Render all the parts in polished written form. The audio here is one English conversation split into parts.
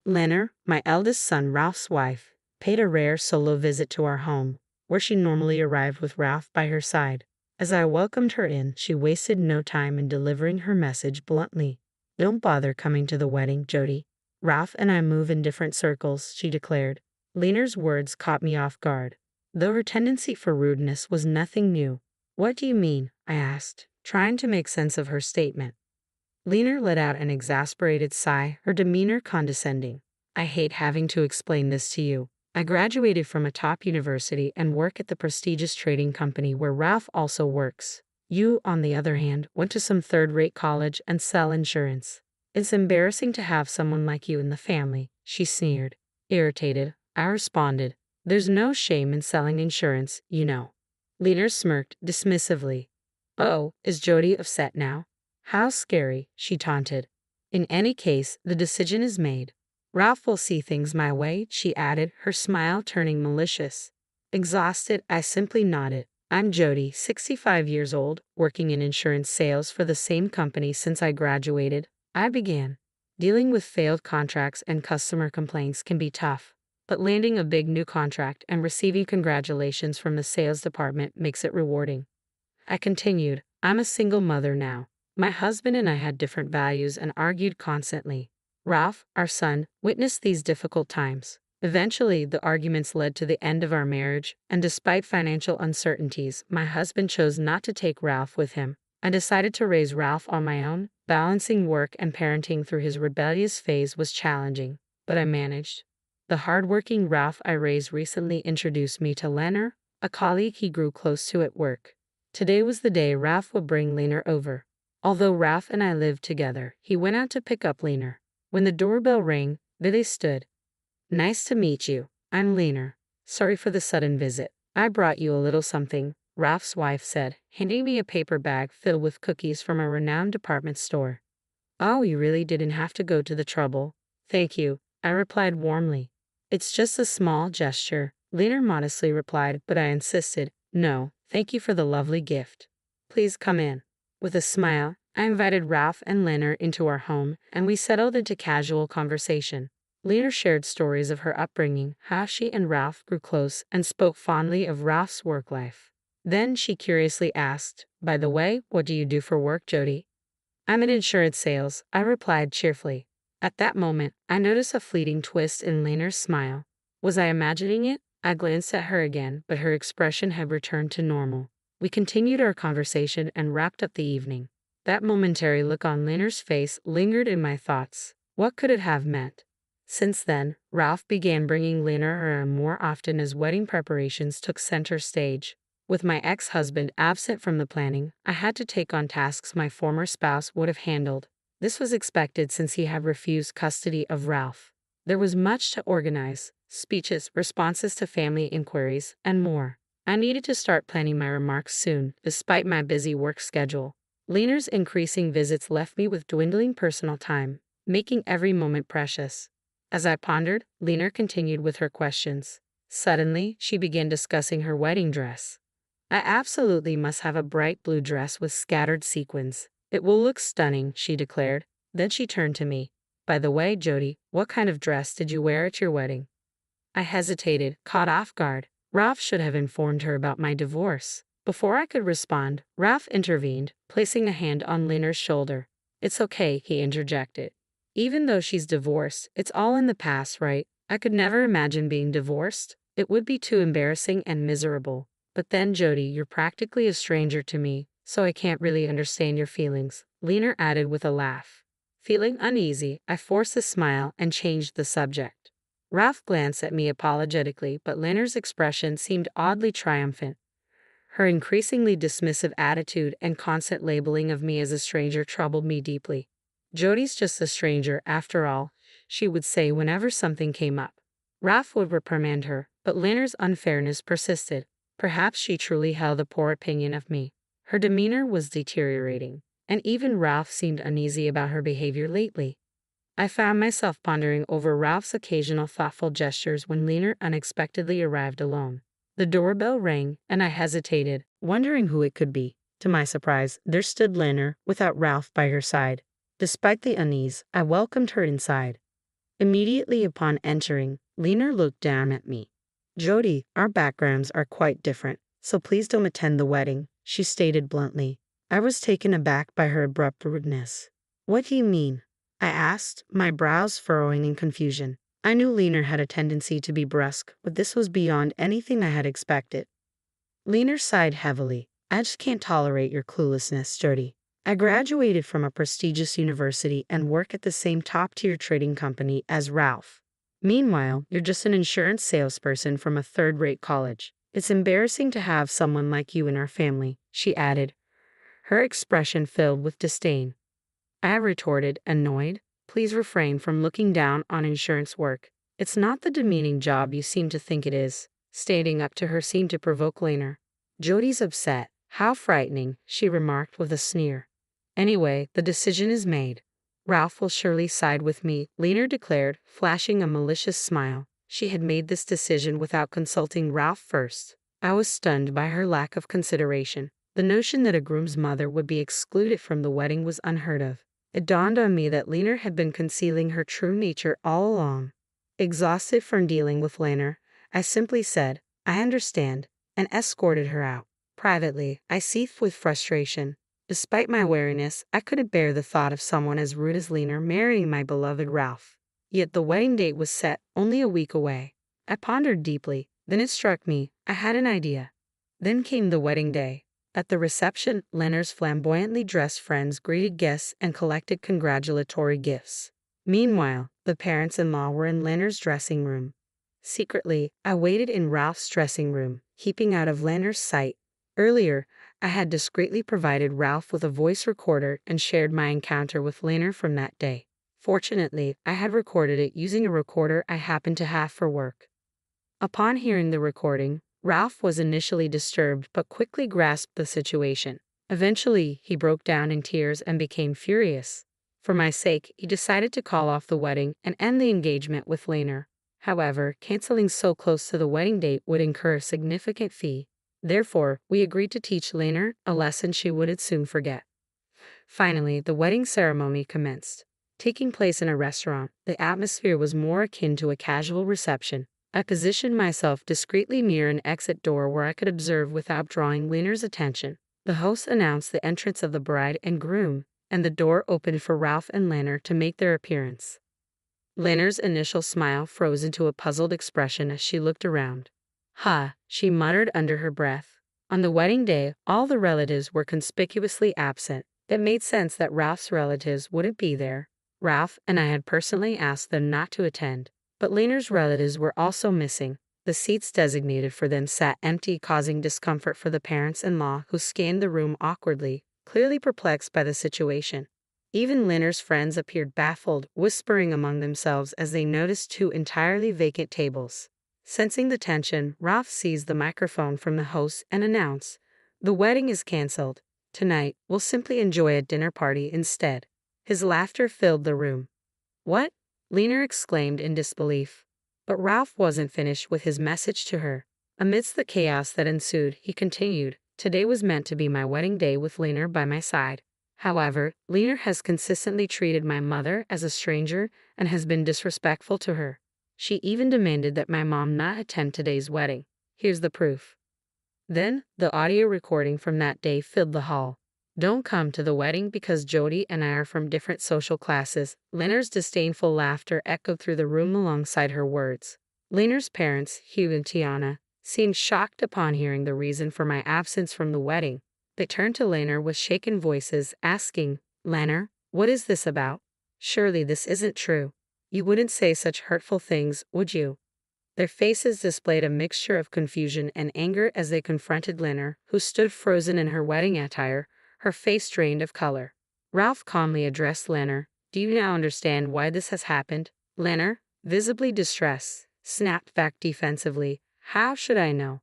Lenor, my eldest son Ralph's wife, paid a rare solo visit to our home, where she normally arrived with Ralph by her side. As I welcomed her in, she wasted no time in delivering her message bluntly. "Don't bother coming to the wedding, Jody. Ralph and I move in different circles," she declared. Lenor's words caught me off guard, though her tendency for rudeness was nothing new. "What do you mean?" I asked, trying to make sense of her statement. Lenor let out an exasperated sigh, her demeanor condescending. "I hate having to explain this to you. I graduated from a top university and work at the prestigious trading company where Ralph also works. You, on the other hand, went to some third-rate college and sell insurance. It's embarrassing to have someone like you in the family," she sneered. Irritated, I responded, "There's no shame in selling insurance, you know." Lenor smirked dismissively. "Oh, is Jody upset now? How scary," she taunted. "In any case, the decision is made. Ralph will see things my way," she added, her smile turning malicious. Exhausted, I simply nodded. "I'm Jody, 65 years old, working in insurance sales for the same company since I graduated," I began. Dealing with failed contracts and customer complaints can be tough, but landing a big new contract and receiving congratulations from the sales department makes it rewarding. I continued, "I'm a single mother now. My husband and I had different values and argued constantly. Ralph, our son, witnessed these difficult times. Eventually, the arguments led to the end of our marriage, and despite financial uncertainties, my husband chose not to take Ralph with him. I decided to raise Ralph on my own. Balancing work and parenting through his rebellious phase was challenging, but I managed. The hardworking Ralph I raised recently introduced me to Lenor, a colleague he grew close to at work. Today was the day Ralph would bring Lenor over. Although Ralph and I lived together, he went out to pick up Lenor. When the doorbell rang, there they stood. "Nice to meet you. I'm Lenor. Sorry for the sudden visit. I brought you a little something," Ralph's wife said, handing me a paper bag filled with cookies from a renowned department store. "Oh, you really didn't have to go to the trouble." "Thank you," I replied warmly. "It's just a small gesture," Lenor modestly replied, but I insisted, "No, thank you for the lovely gift. Please come in." With a smile, I invited Ralph and Lenor into our home, and we settled into casual conversation. Lenor shared stories of her upbringing, how she and Ralph grew close, and spoke fondly of Ralph's work life. Then she curiously asked, "By the way, what do you do for work, Jody?" "I'm in insurance sales," I replied cheerfully. At that moment, I noticed a fleeting twist in Lenor's smile. Was I imagining it? I glanced at her again, but her expression had returned to normal. We continued our conversation and wrapped up the evening. That momentary look on Lenor's face lingered in my thoughts. What could it have meant? Since then, Ralph began bringing Lenor around more often as wedding preparations took center stage. With my ex-husband absent from the planning, I had to take on tasks my former spouse would have handled. This was expected since he had refused custody of Ralph. There was much to organize: speeches, responses to family inquiries, and more. I needed to start planning my remarks soon, despite my busy work schedule. Lenor's increasing visits left me with dwindling personal time, making every moment precious. As I pondered, Lenor continued with her questions. Suddenly, she began discussing her wedding dress. "I absolutely must have a bright blue dress with scattered sequins. It will look stunning," she declared. Then she turned to me. "By the way, Jody, what kind of dress did you wear at your wedding?" I hesitated, caught off guard. Ralph should have informed her about my divorce. Before I could respond, Ralph intervened, placing a hand on Lenor's shoulder. "It's okay," he interjected. "Even though she's divorced, it's all in the past, right? I could never imagine being divorced. It would be too embarrassing and miserable. But then, Jody, you're practically a stranger to me, so I can't really understand your feelings," Lenor added with a laugh. Feeling uneasy, I forced a smile and changed the subject. Ralph glanced at me apologetically, but Lenor's expression seemed oddly triumphant. Her increasingly dismissive attitude and constant labeling of me as a stranger troubled me deeply. "Jody's just a stranger, after all," she would say whenever something came up. Ralph would reprimand her, but Lenor's unfairness persisted. Perhaps she truly held a poor opinion of me. Her demeanor was deteriorating, and even Ralph seemed uneasy about her behavior lately. I found myself pondering over Ralph's occasional thoughtful gestures when Lenor unexpectedly arrived alone. The doorbell rang, and I hesitated, wondering who it could be. To my surprise, there stood Lenor, without Ralph by her side. Despite the unease, I welcomed her inside. Immediately upon entering, Lenor looked down at me. Jody, our backgrounds are quite different, so please don't attend the wedding, she stated bluntly. I was taken aback by her abrupt rudeness. What do you mean? I asked, my brows furrowing in confusion. I knew Lenor had a tendency to be brusque, but this was beyond anything I had expected. Lenor sighed heavily. I just can't tolerate your cluelessness, Jody. I graduated from a prestigious university and work at the same top-tier trading company as Ralph. Meanwhile, you're just an insurance salesperson from a third-rate college. It's embarrassing to have someone like you in our family, she added, her expression filled with disdain. I retorted, annoyed. Please refrain from looking down on insurance work. It's not the demeaning job you seem to think it is. Standing up to her seemed to provoke Lenor. Jody's upset. How frightening, she remarked with a sneer. Anyway, the decision is made. Ralph will surely side with me, Lenor declared, flashing a malicious smile. She had made this decision without consulting Ralph first. I was stunned by her lack of consideration. The notion that a groom's mother would be excluded from the wedding was unheard of. It dawned on me that Lenor had been concealing her true nature all along. Exhausted from dealing with Lenor, I simply said, I understand, and escorted her out. Privately, I seethed with frustration. Despite my wariness, I couldn't bear the thought of someone as rude as Lenor marrying my beloved Ralph. Yet the wedding date was set only a week away. I pondered deeply. Then it struck me, I had an idea. Then came the wedding day. At the reception, Lenor's flamboyantly dressed friends greeted guests and collected congratulatory gifts. Meanwhile, the parents-in-law were in Lenor's dressing room. Secretly, I waited in Ralph's dressing room, keeping out of Lenor's sight. Earlier, I had discreetly provided Ralph with a voice recorder and shared my encounter with Lenor from that day. Fortunately, I had recorded it using a recorder I happened to have for work. Upon hearing the recording, Ralph was initially disturbed but quickly grasped the situation. Eventually, he broke down in tears and became furious. For my sake, he decided to call off the wedding and end the engagement with Lenor. However, canceling so close to the wedding date would incur a significant fee. Therefore, we agreed to teach Lenor a lesson she would soon forget. Finally, the wedding ceremony commenced. Taking place in a restaurant, the atmosphere was more akin to a casual reception. I positioned myself discreetly near an exit door where I could observe without drawing Lenor's attention. The host announced the entrance of the bride and groom, and the door opened for Ralph and Lenor to make their appearance. Lenor's initial smile froze into a puzzled expression as she looked around. "Ha," she muttered under her breath. On the wedding day, all the relatives were conspicuously absent. It made sense that Ralph's relatives wouldn't be there. Ralph and I had personally asked them not to attend. But Lenor's relatives were also missing. The seats designated for them sat empty, causing discomfort for the parents-in-law who scanned the room awkwardly, clearly perplexed by the situation. Even Lenor's friends appeared baffled, whispering among themselves as they noticed two entirely vacant tables. Sensing the tension, Ralph seized the microphone from the host and announced, "The wedding is canceled. Tonight, we'll simply enjoy a dinner party instead." His laughter filled the room. "What?" Lenor exclaimed in disbelief. But Ralph wasn't finished with his message to her. Amidst the chaos that ensued, he continued, "Today was meant to be my wedding day with Lenor by my side. However, Lenor has consistently treated my mother as a stranger and has been disrespectful to her. She even demanded that my mom not attend today's wedding. Here's the proof." Then, the audio recording from that day filled the hall. "Don't come to the wedding because Jody and I are from different social classes." Lenor's disdainful laughter echoed through the room alongside her words. Lenor's parents, Hugh and Tiana, seemed shocked upon hearing the reason for my absence from the wedding. They turned to Lenor with shaken voices, asking, "Lenor, what is this about? Surely this isn't true. You wouldn't say such hurtful things, would you?" Their faces displayed a mixture of confusion and anger as they confronted Lenor, who stood frozen in her wedding attire, her face drained of color. Ralph calmly addressed Lenor. "Do you now understand why this has happened?" Lenor, visibly distressed, snapped back defensively, "How should I know?"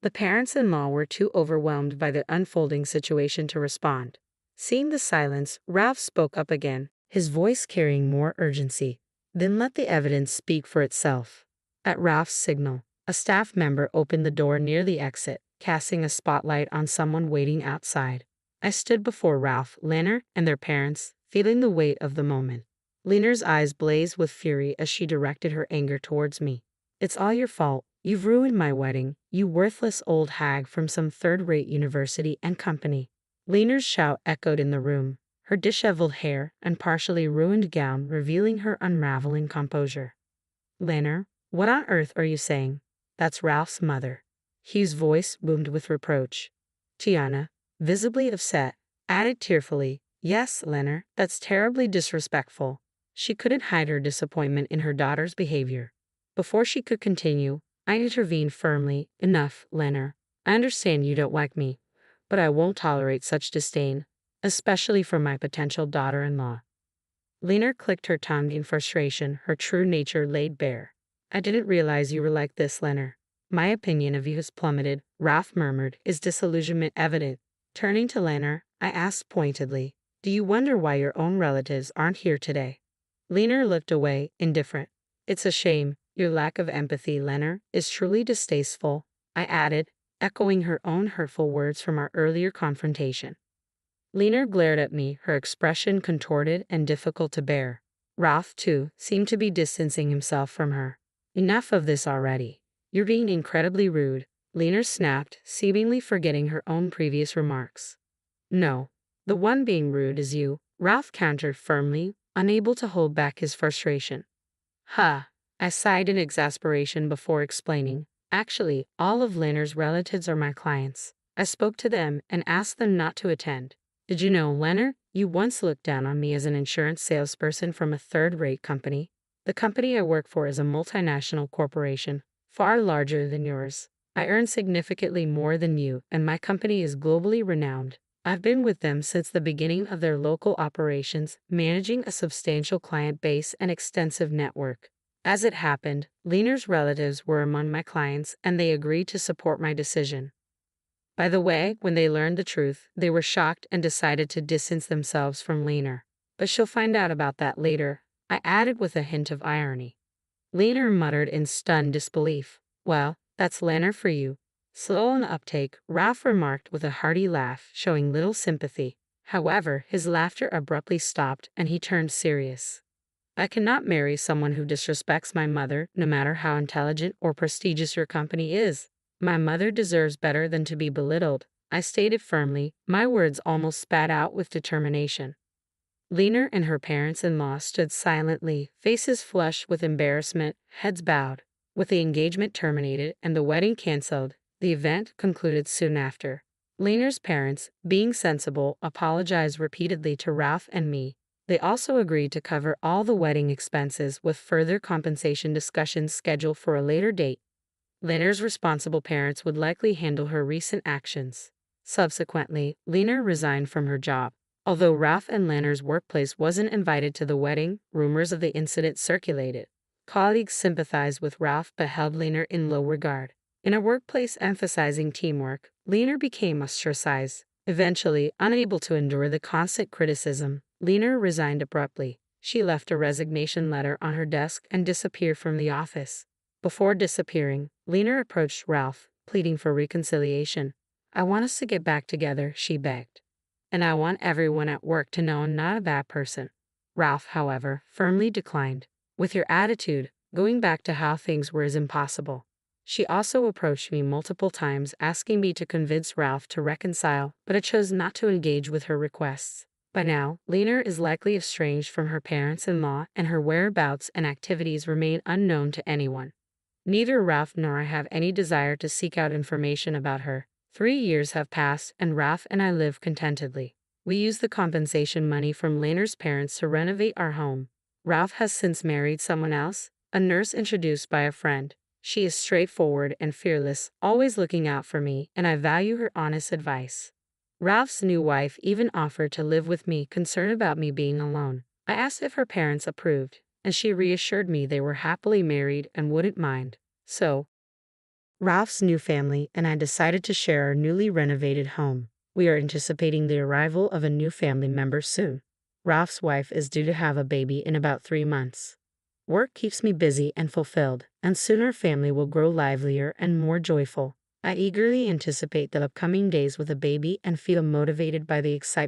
The parents-in-law were too overwhelmed by the unfolding situation to respond. Seeing the silence, Ralph spoke up again, his voice carrying more urgency. "Then let the evidence speak for itself." At Ralph's signal, a staff member opened the door near the exit, casting a spotlight on someone waiting outside. I stood before Ralph, Lenor, and their parents, feeling the weight of the moment. Lenor's eyes blazed with fury as she directed her anger towards me. It's all your fault. You've ruined my wedding, you worthless old hag from some third-rate university and company. Lenor's shout echoed in the room, her disheveled hair and partially ruined gown revealing her unraveling composure. Lenor, what on earth are you saying? That's Ralph's mother. Hugh's voice boomed with reproach. Tiana, visibly upset, added tearfully, yes, Lenor, that's terribly disrespectful. She couldn't hide her disappointment in her daughter's behavior. Before she could continue, I intervened firmly. Enough, Lenor. I understand you don't like me, but I won't tolerate such disdain, especially from my potential daughter-in-law. Lenor clicked her tongue in frustration, her true nature laid bare. I didn't realize you were like this, Lenor. My opinion of you has plummeted, Ralph murmured, his disillusionment evident. Turning to Lenor, I asked pointedly, do you wonder why your own relatives aren't here today? Lenor looked away, indifferent. It's a shame. Your lack of empathy, Lenor, is truly distasteful, I added, echoing her own hurtful words from our earlier confrontation. Lenor glared at me, her expression contorted and difficult to bear. Ralph, too, seemed to be distancing himself from her. Enough of this already. You're being incredibly rude, Lenor snapped, seemingly forgetting her own previous remarks. No, the one being rude is you, Ralph countered firmly, unable to hold back his frustration. Ha! I sighed in exasperation before explaining. Actually, all of Lenor's relatives are my clients. I spoke to them and asked them not to attend. Did you know, Lenor, you once looked down on me as an insurance salesperson from a third-rate company? The company I work for is a multinational corporation, far larger than yours. I earn significantly more than you, and my company is globally renowned. I've been with them since the beginning of their local operations, managing a substantial client base and extensive network. As it happened, Lenor's relatives were among my clients and they agreed to support my decision. By the way, when they learned the truth, they were shocked and decided to distance themselves from Lenor. But she'll find out about that later, I added with a hint of irony. Lenor muttered in stunned disbelief. Well, that's Lenor for you. Slow on uptake, Ralph remarked with a hearty laugh, showing little sympathy. However, his laughter abruptly stopped and he turned serious. I cannot marry someone who disrespects my mother, no matter how intelligent or prestigious your company is. My mother deserves better than to be belittled, I stated firmly, my words almost spat out with determination. Lenor and her parents-in-law stood silently, faces flushed with embarrassment, heads bowed. With the engagement terminated and the wedding cancelled, the event concluded soon after. Lenor's parents, being sensible, apologized repeatedly to Ralph and me. They also agreed to cover all the wedding expenses with further compensation discussions scheduled for a later date. Lenor's responsible parents would likely handle her recent actions. Subsequently, Lenor resigned from her job. Although Ralph and Lenor's workplace wasn't invited to the wedding, rumors of the incident circulated. Colleagues sympathized with Ralph but held Lenor in low regard. In a workplace emphasizing teamwork, Lenor became ostracized. Eventually, unable to endure the constant criticism, Lenor resigned abruptly. She left a resignation letter on her desk and disappeared from the office. Before disappearing, Lenor approached Ralph, pleading for reconciliation. I want us to get back together, she begged. And I want everyone at work to know I'm not a bad person. Ralph, however, firmly declined. With your attitude, going back to how things were is impossible. She also approached me multiple times asking me to convince Ralph to reconcile, but I chose not to engage with her requests. By now, Lenor is likely estranged from her parents-in-law and her whereabouts and activities remain unknown to anyone. Neither Ralph nor I have any desire to seek out information about her. 3 years have passed and Ralph and I live contentedly. We use the compensation money from Lenor's parents to renovate our home. Ralph has since married someone else, a nurse introduced by a friend. She is straightforward and fearless, always looking out for me, and I value her honest advice. Ralph's new wife even offered to live with me, concerned about me being alone. I asked if her parents approved, and she reassured me they were happily married and wouldn't mind. So, Ralph's new family and I decided to share our newly renovated home. We are anticipating the arrival of a new family member soon. Ralph's wife is due to have a baby in about 3 months. Work keeps me busy and fulfilled, and soon our family will grow livelier and more joyful. I eagerly anticipate the upcoming days with a baby and feel motivated by the excitement